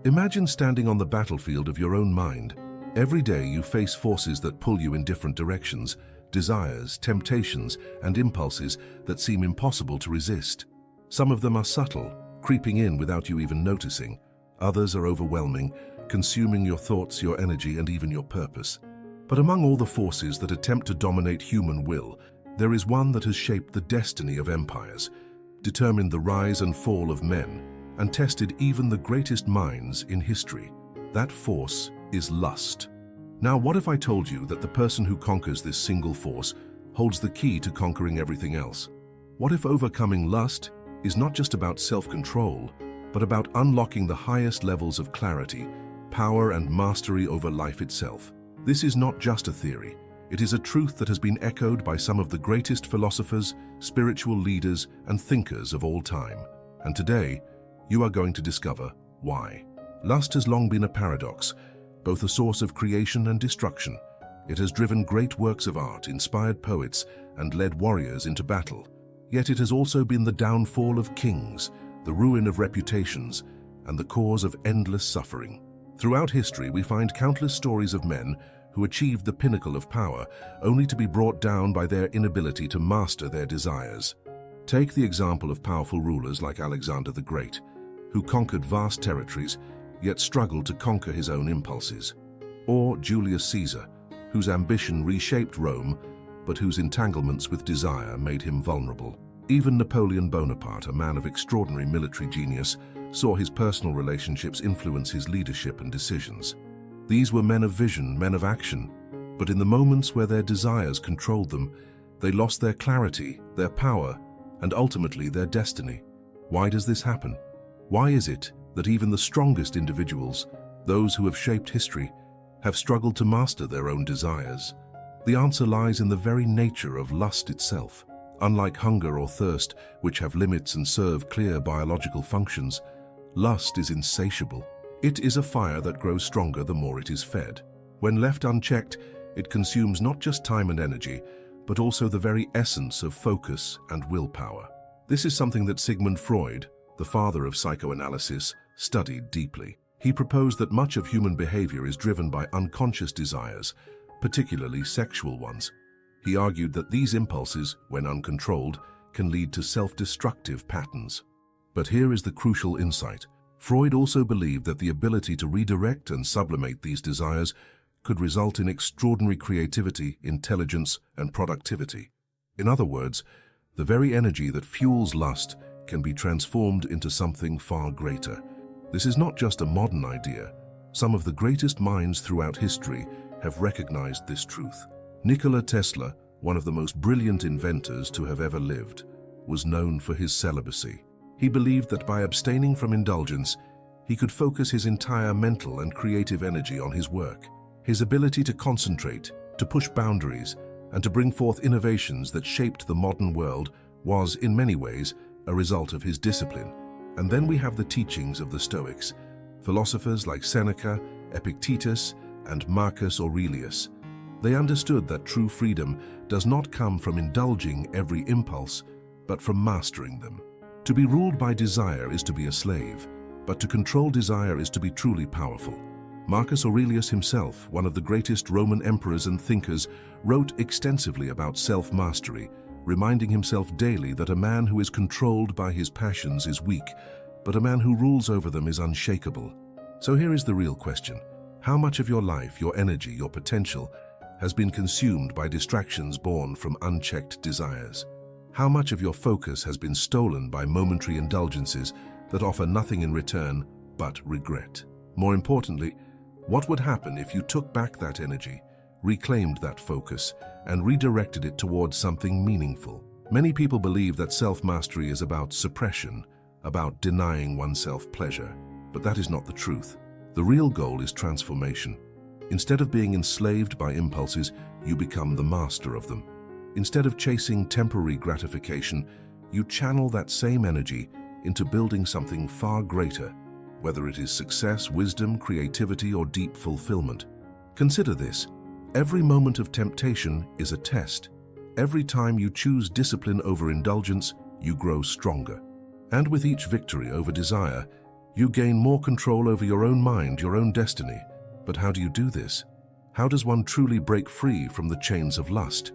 Imagine standing on the battlefield of your own mind. Every day you face forces that pull you in different directions, desires, temptations, and impulses that seem impossible to resist. Some of them are subtle, creeping in without you even noticing. Others are overwhelming, consuming your thoughts, your energy, and even your purpose. But among all the forces that attempt to dominate human will, there is one that has shaped the destiny of empires, determined the rise and fall of men, and tested even the greatest minds in history. That force is lust. Now, what if I told you that the person who conquers this single force holds the key to conquering everything else? What if overcoming lust is not just about self-control, but about unlocking the highest levels of clarity, power, and mastery over life itself? This is not just a theory. It is a truth that has been echoed by some of the greatest philosophers, spiritual leaders, and thinkers of all time. And today, you are going to discover why. Lust has long been a paradox, both a source of creation and destruction. It has driven great works of art, inspired poets, and led warriors into battle. Yet it has also been the downfall of kings, the ruin of reputations, and the cause of endless suffering. Throughout history, we find countless stories of men who achieved the pinnacle of power, only to be brought down by their inability to master their desires. Take the example of powerful rulers like Alexander the Great, who conquered vast territories, yet struggled to conquer his own impulses. Or Julius Caesar, whose ambition reshaped Rome, but whose entanglements with desire made him vulnerable. Even Napoleon Bonaparte, a man of extraordinary military genius, saw his personal relationships influence his leadership and decisions. These were men of vision, men of action, but in the moments where their desires controlled them, they lost their clarity, their power, and ultimately their destiny. Why does this happen? Why is it that even the strongest individuals, those who have shaped history, have struggled to master their own desires? The answer lies in the very nature of lust itself. Unlike hunger or thirst, which have limits and serve clear biological functions, lust is insatiable. It is a fire that grows stronger the more it is fed. When left unchecked, it consumes not just time and energy, but also the very essence of focus and willpower. This is something that Sigmund Freud, the father of psychoanalysis, studied deeply. He proposed that much of human behavior is driven by unconscious desires, particularly sexual ones. He argued that these impulses, when uncontrolled, can lead to self-destructive patterns. But here is the crucial insight. Freud also believed that the ability to redirect and sublimate these desires could result in extraordinary creativity, intelligence, and productivity. In other words, the very energy that fuels lust can be transformed into something far greater. This is not just a modern idea. Some of the greatest minds throughout history have recognized this truth. Nikola Tesla, one of the most brilliant inventors to have ever lived, was known for his celibacy. He believed that by abstaining from indulgence, he could focus his entire mental and creative energy on his work. His ability to concentrate, to push boundaries, and to bring forth innovations that shaped the modern world was, in many ways, a result of his discipline. And then we have the teachings of the Stoics, philosophers like Seneca, Epictetus, and Marcus Aurelius. They understood that true freedom does not come from indulging every impulse, but from mastering them. To be ruled by desire is to be a slave, but to control desire is to be truly powerful. Marcus Aurelius himself, one of the greatest Roman emperors and thinkers, wrote extensively about self-mastery, reminding himself daily that a man who is controlled by his passions is weak, but a man who rules over them is unshakable. So here is the real question. How much of your life, your energy, your potential has been consumed by distractions born from unchecked desires? How much of your focus has been stolen by momentary indulgences that offer nothing in return but regret? More importantly, what would happen if you took back that energy, reclaimed that focus, and redirected it towards something meaningful? Many people believe that self-mastery is about suppression, about denying oneself pleasure, but that is not the truth. The real goal is transformation. Instead of being enslaved by impulses, you become the master of them. Instead of chasing temporary gratification, you channel that same energy into building something far greater, whether it is success, wisdom, creativity, or deep fulfillment. Consider this. Every moment of temptation is a test. Every time you choose discipline over indulgence, you grow stronger. And with each victory over desire, You gain more control over your own mind, your own destiny. But how do you do this? How does one truly break free from the chains of lust?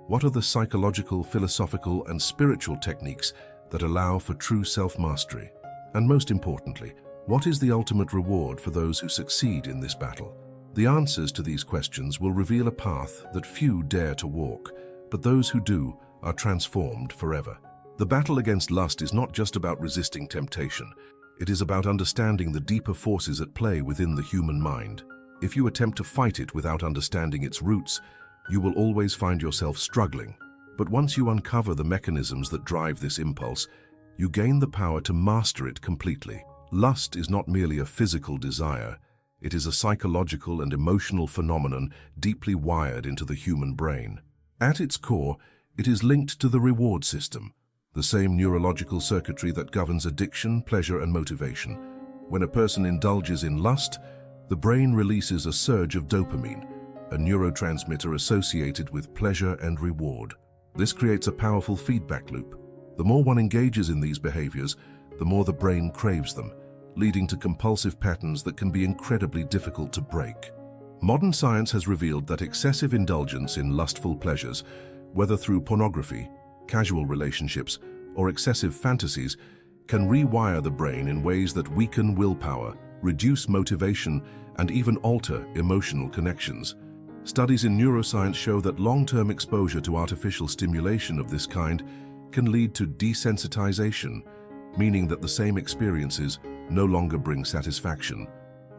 What are the psychological, philosophical, and spiritual techniques that allow for true self-mastery? And most importantly, what is the ultimate reward for those who succeed in this battle? The answers to these questions will reveal a path that few dare to walk, but those who do are transformed forever. The battle against lust is not just about resisting temptation. It is about understanding the deeper forces at play within the human mind. If you attempt to fight it without understanding its roots, you will always find yourself struggling. But once you uncover the mechanisms that drive this impulse, you gain the power to master it completely. Lust is not merely a physical desire. It is a psychological and emotional phenomenon deeply wired into the human brain. At its core, it is linked to the reward system, the same neurological circuitry that governs addiction, pleasure, and motivation. When a person indulges in lust, the brain releases a surge of dopamine, a neurotransmitter associated with pleasure and reward. This creates a powerful feedback loop. The more one engages in these behaviors, the more the brain craves them, leading to compulsive patterns that can be incredibly difficult to break. Modern science has revealed that excessive indulgence in lustful pleasures, whether through pornography, casual relationships, or excessive fantasies, can rewire the brain in ways that weaken willpower, reduce motivation, and even alter emotional connections. Studies in neuroscience show that long-term exposure to artificial stimulation of this kind can lead to desensitization, meaning that the same experiences no longer bring satisfaction.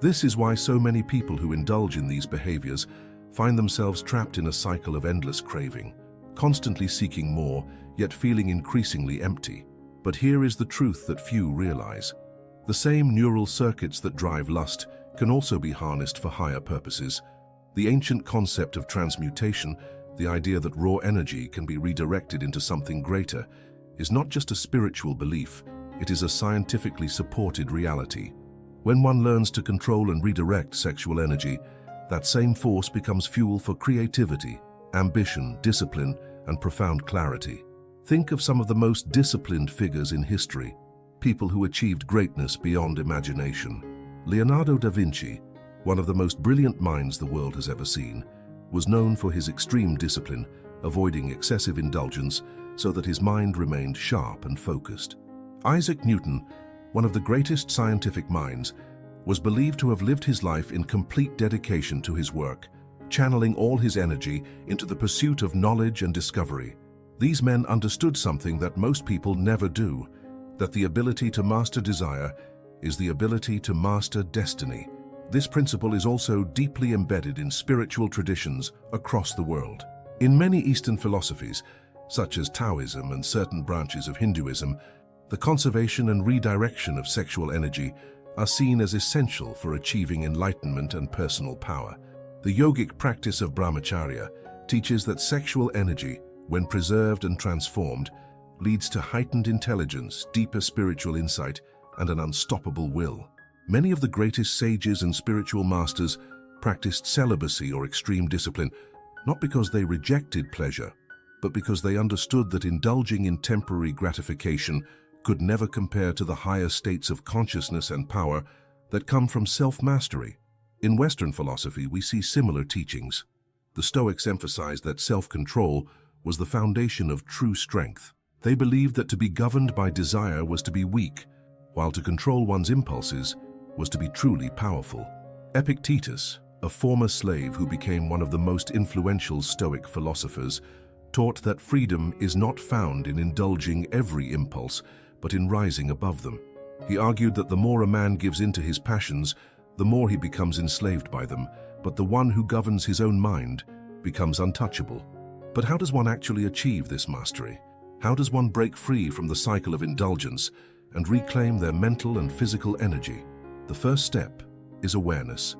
This is why so many people who indulge in these behaviors find themselves trapped in a cycle of endless craving, constantly seeking more, yet feeling increasingly empty. But here is the truth that few realize. The same neural circuits that drive lust can also be harnessed for higher purposes. The ancient concept of transmutation, the idea that raw energy can be redirected into something greater, is not just a spiritual belief, it is a scientifically supported reality. When one learns to control and redirect sexual energy, that same force becomes fuel for creativity, ambition, discipline, and profound clarity. Think of some of the most disciplined figures in history, people who achieved greatness beyond imagination. Leonardo da Vinci, one of the most brilliant minds the world has ever seen, was known for his extreme discipline, avoiding excessive indulgence so that his mind remained sharp and focused. Isaac Newton, one of the greatest scientific minds, was believed to have lived his life in complete dedication to his work, channeling all his energy into the pursuit of knowledge and discovery. These men understood something that most people never do, that the ability to master desire is the ability to master destiny. This principle is also deeply embedded in spiritual traditions across the world. In many Eastern philosophies, such as Taoism and certain branches of Hinduism, the conservation and redirection of sexual energy are seen as essential for achieving enlightenment and personal power. The yogic practice of brahmacharya teaches that sexual energy, when preserved and transformed, leads to heightened intelligence, deeper spiritual insight, and an unstoppable will. Many of the greatest sages and spiritual masters practiced celibacy or extreme discipline, not because they rejected pleasure, but because they understood that indulging in temporary gratification could never compare to the higher states of consciousness and power that come from self-mastery. In Western philosophy, we see similar teachings. The Stoics emphasized that self-control was the foundation of true strength. They believed that to be governed by desire was to be weak, while to control one's impulses was to be truly powerful. Epictetus, a former slave who became one of the most influential Stoic philosophers, taught that freedom is not found in indulging every impulse, but in rising above them. He argued that the more a man gives in to his passions, the more he becomes enslaved by them, but the one who governs his own mind becomes untouchable. But how does one actually achieve this mastery? How does one break free from the cycle of indulgence and reclaim their mental and physical energy? The first step is awareness.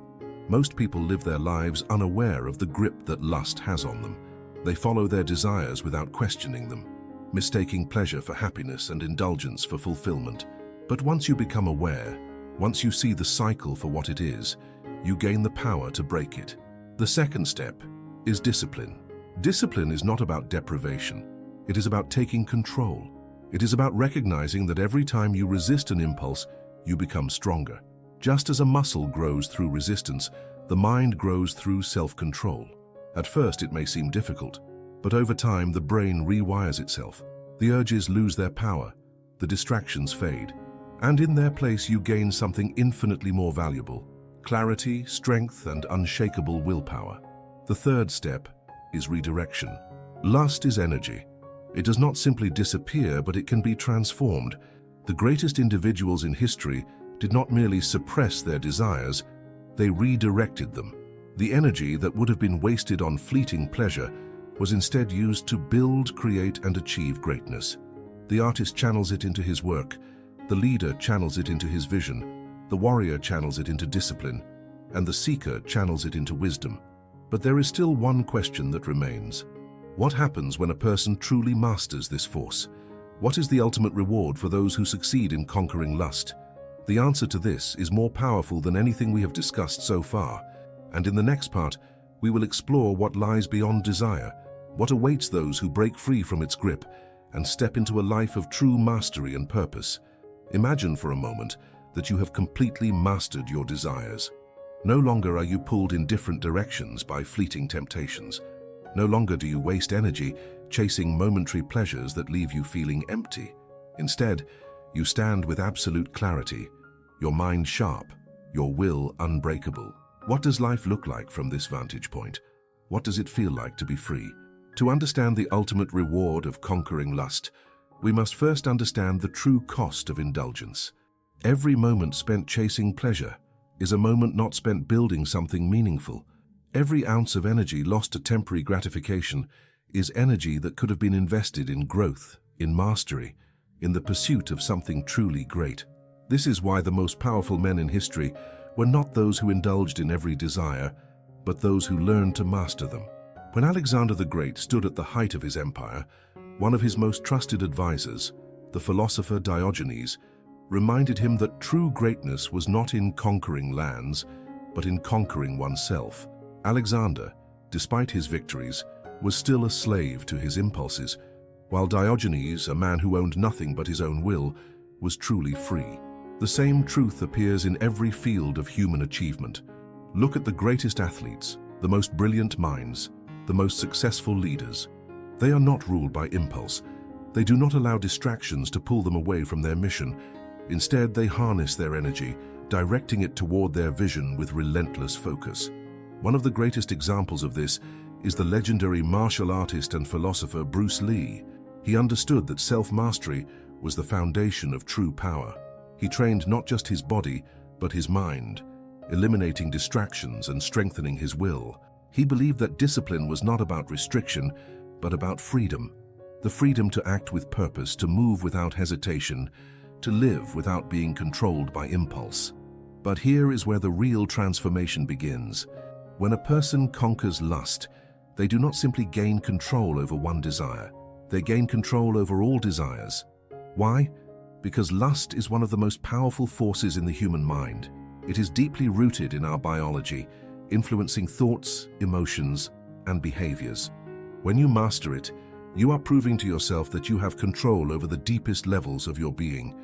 Most people live their lives unaware of the grip that lust has on them. They follow their desires without questioning them, mistaking pleasure for happiness and indulgence for fulfillment. But once you become aware, once you see the cycle for what it is, you gain the power to break it. The second step is discipline. Discipline is not about deprivation. It is about taking control. It is about recognizing that every time you resist an impulse, you become stronger. Just as a muscle grows through resistance, the mind grows through self-control. At first it may seem difficult, but over time the brain rewires itself. The urges lose their power, the distractions fade, and in their place you gain something infinitely more valuable: clarity, strength, and unshakable willpower. The third step is redirection. Lust is energy. It does not simply disappear, but it can be transformed. The greatest individuals in history did not merely suppress their desires, they redirected them. The energy that would have been wasted on fleeting pleasure was instead used to build, create, and achieve greatness. The artist channels it into his work, the leader channels it into his vision, the warrior channels it into discipline, and the seeker channels it into wisdom. But there is still one question that remains. What happens when a person truly masters this force? What is the ultimate reward for those who succeed in conquering lust? The answer to this is more powerful than anything we have discussed so far, and in the next part, we will explore what lies beyond desire, what awaits those who break free from its grip and step into a life of true mastery and purpose. Imagine for a moment that you have completely mastered your desires. No longer are you pulled in different directions by fleeting temptations. No longer do you waste energy chasing momentary pleasures that leave you feeling empty. Instead, you stand with absolute clarity, your mind sharp, your will unbreakable. What does life look like from this vantage point? What does it feel like to be free? To understand the ultimate reward of conquering lust, we must first understand the true cost of indulgence. Every moment spent chasing pleasure is a moment not spent building something meaningful. Every ounce of energy lost to temporary gratification is energy that could have been invested in growth, in mastery, in the pursuit of something truly great. This is why the most powerful men in history were not those who indulged in every desire, but those who learned to master them. When Alexander the Great stood at the height of his empire, one of his most trusted advisors, the philosopher Diogenes, reminded him that true greatness was not in conquering lands, but in conquering oneself. Alexander, despite his victories, was still a slave to his impulses, while Diogenes, a man who owned nothing but his own will, was truly free. The same truth appears in every field of human achievement. Look at the greatest athletes, the most brilliant minds, the most successful leaders. They are not ruled by impulse. They do not allow distractions to pull them away from their mission. Instead, they harness their energy, directing it toward their vision with relentless focus. One of the greatest examples of this is the legendary martial artist and philosopher Bruce Lee. He understood that self-mastery was the foundation of true power. He trained not just his body, but his mind, eliminating distractions and strengthening his will. He believed that discipline was not about restriction, but about freedom. The freedom to act with purpose, to move without hesitation, to live without being controlled by impulse. But here is where the real transformation begins. When a person conquers lust, they do not simply gain control over one desire. They gain control over all desires. Why? Because lust is one of the most powerful forces in the human mind. It is deeply rooted in our biology, influencing thoughts, emotions, and behaviors. When you master it, you are proving to yourself that you have control over the deepest levels of your being.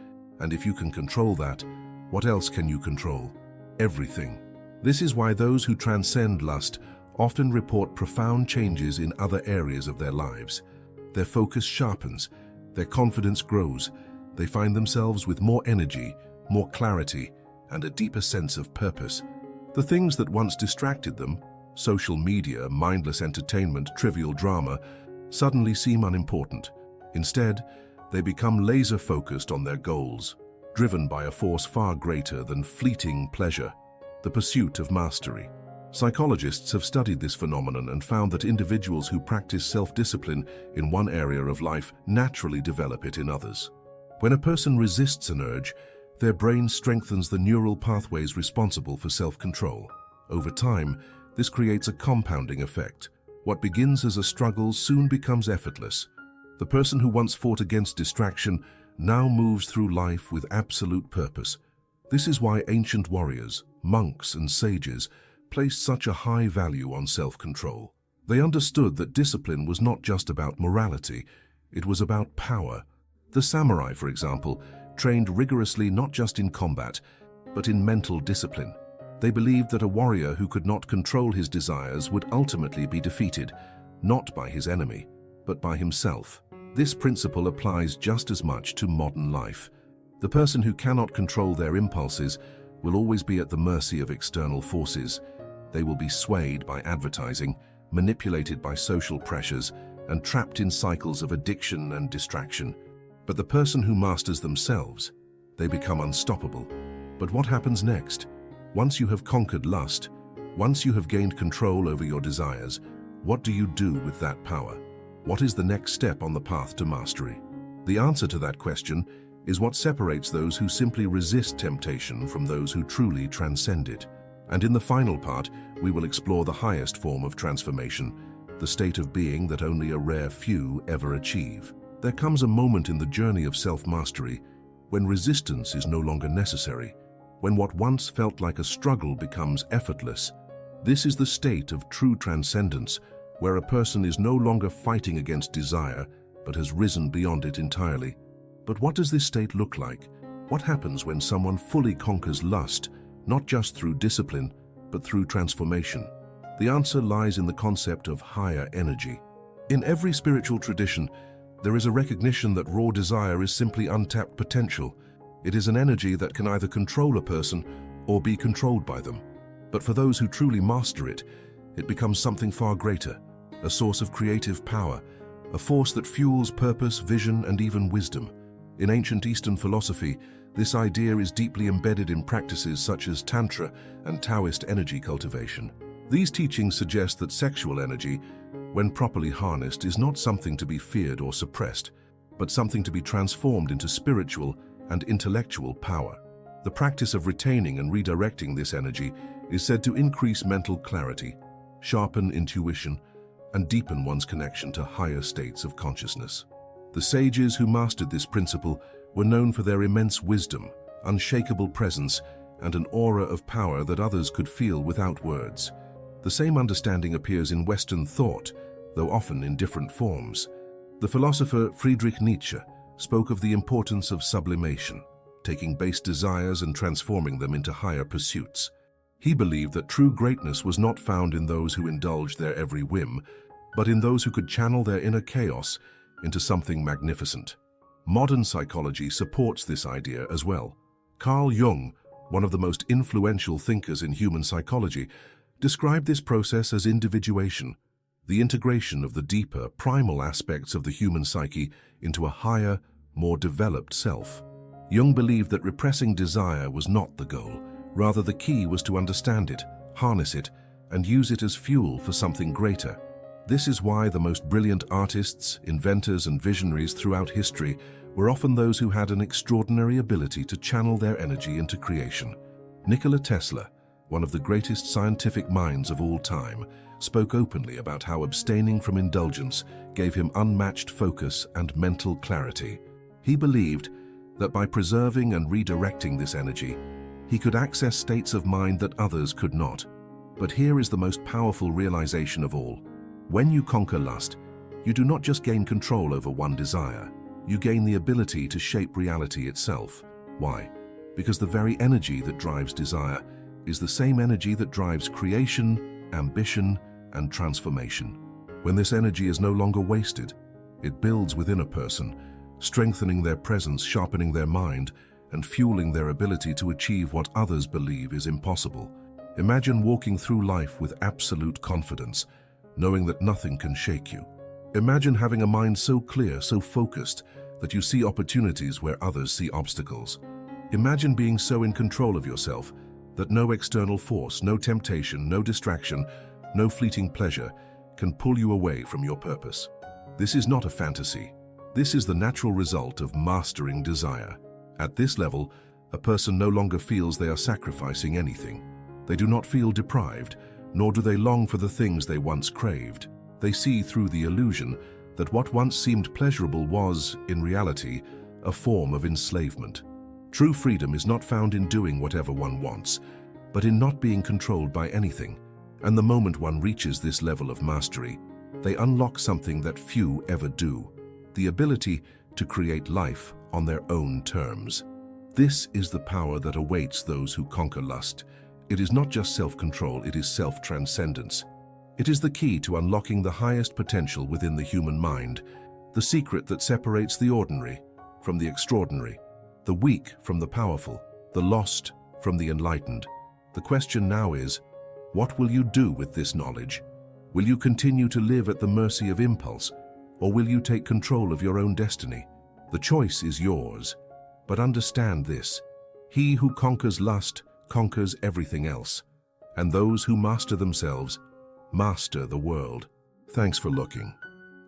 And if you can control that, what else can you control? Everything. This is why those who transcend lust often report profound changes in other areas of their lives. Their focus sharpens, their confidence grows, they find themselves with more energy, more clarity, and a deeper sense of purpose. The things that once distracted them, social media, mindless entertainment, trivial drama, suddenly seem unimportant. Instead, they become laser-focused on their goals, driven by a force far greater than fleeting pleasure, the pursuit of mastery. Psychologists have studied this phenomenon and found that individuals who practice self-discipline in one area of life naturally develop it in others. When a person resists an urge, their brain strengthens the neural pathways responsible for self-control. Over time, this creates a compounding effect. What begins as a struggle soon becomes effortless. The person who once fought against distraction now moves through life with absolute purpose. This is why ancient warriors, monks, and sages placed such a high value on self-control. They understood that discipline was not just about morality, it was about power. The samurai, for example, trained rigorously not just in combat, but in mental discipline. They believed that a warrior who could not control his desires would ultimately be defeated, not by his enemy, but by himself. This principle applies just as much to modern life. The person who cannot control their impulses will always be at the mercy of external forces. They will be swayed by advertising, manipulated by social pressures, and trapped in cycles of addiction and distraction. But the person who masters themselves, they become unstoppable. But what happens next? Once you have conquered lust, once you have gained control over your desires, what do you do with that power? What is the next step on the path to mastery? The answer to that question is what separates those who simply resist temptation from those who truly transcend it. And in the final part, we will explore the highest form of transformation, the state of being that only a rare few ever achieve. There comes a moment in the journey of self-mastery when resistance is no longer necessary, when what once felt like a struggle becomes effortless. This is the state of true transcendence, where a person is no longer fighting against desire, but has risen beyond it entirely. But what does this state look like? What happens when someone fully conquers lust, not just through discipline, but through transformation? The answer lies in the concept of higher energy. In every spiritual tradition, there is a recognition that raw desire is simply untapped potential. It is an energy that can either control a person or be controlled by them. But for those who truly master it, it becomes something far greater, a source of creative power, a force that fuels purpose, vision, and even wisdom. In ancient Eastern philosophy, this idea is deeply embedded in practices such as Tantra and Taoist energy cultivation. These teachings suggest that sexual energy, when properly harnessed, is not something to be feared or suppressed, but something to be transformed into spiritual and intellectual power. The practice of retaining and redirecting this energy is said to increase mental clarity, sharpen intuition, and deepen one's connection to higher states of consciousness. The sages who mastered this principle were known for their immense wisdom, unshakable presence, and an aura of power that others could feel without words. The same understanding appears in Western thought, though often in different forms. The philosopher Friedrich Nietzsche spoke of the importance of sublimation, taking base desires and transforming them into higher pursuits. He believed that true greatness was not found in those who indulged their every whim, but in those who could channel their inner chaos into something magnificent. Modern psychology supports this idea as well. Carl Jung, one of the most influential thinkers in human psychology, described this process as individuation, the integration of the deeper, primal aspects of the human psyche into a higher, more developed self. Jung believed that repressing desire was not the goal. Rather, the key was to understand it, harness it, and use it as fuel for something greater. This is why the most brilliant artists, inventors, and visionaries throughout history were often those who had an extraordinary ability to channel their energy into creation. Nikola Tesla, one of the greatest scientific minds of all time, spoke openly about how abstaining from indulgence gave him unmatched focus and mental clarity. He believed that by preserving and redirecting this energy, he could access states of mind that others could not. But here is the most powerful realization of all. When you conquer lust, you do not just gain control over one desire, you gain the ability to shape reality itself. Why? Because the very energy that drives desire is the same energy that drives creation, ambition, and transformation. When this energy is no longer wasted, it builds within a person, strengthening their presence, sharpening their mind, and fueling their ability to achieve what others believe is impossible. Imagine walking through life with absolute confidence, knowing that nothing can shake you. Imagine having a mind so clear, so focused, that you see opportunities where others see obstacles. Imagine being so in control of yourself that no external force, no temptation, no distraction, no fleeting pleasure can pull you away from your purpose. This is not a fantasy. This is the natural result of mastering desire. At this level, a person no longer feels they are sacrificing anything. They do not feel deprived, nor do they long for the things they once craved. They see through the illusion that what once seemed pleasurable was, in reality, a form of enslavement. True freedom is not found in doing whatever one wants, but in not being controlled by anything. And the moment one reaches this level of mastery, they unlock something that few ever do: the ability to create life on their own terms. This is the power that awaits those who conquer lust. It is not just self-control, it is self-transcendence. It is the key to unlocking the highest potential within the human mind, the secret that separates the ordinary from the extraordinary, the weak from the powerful, the lost from the enlightened. The question now is, what will you do with this knowledge? Will you continue to live at the mercy of impulse, or will you take control of your own destiny? The choice is yours, but understand this: he who conquers lust conquers everything else, and those who master themselves master the world. Thanks for looking.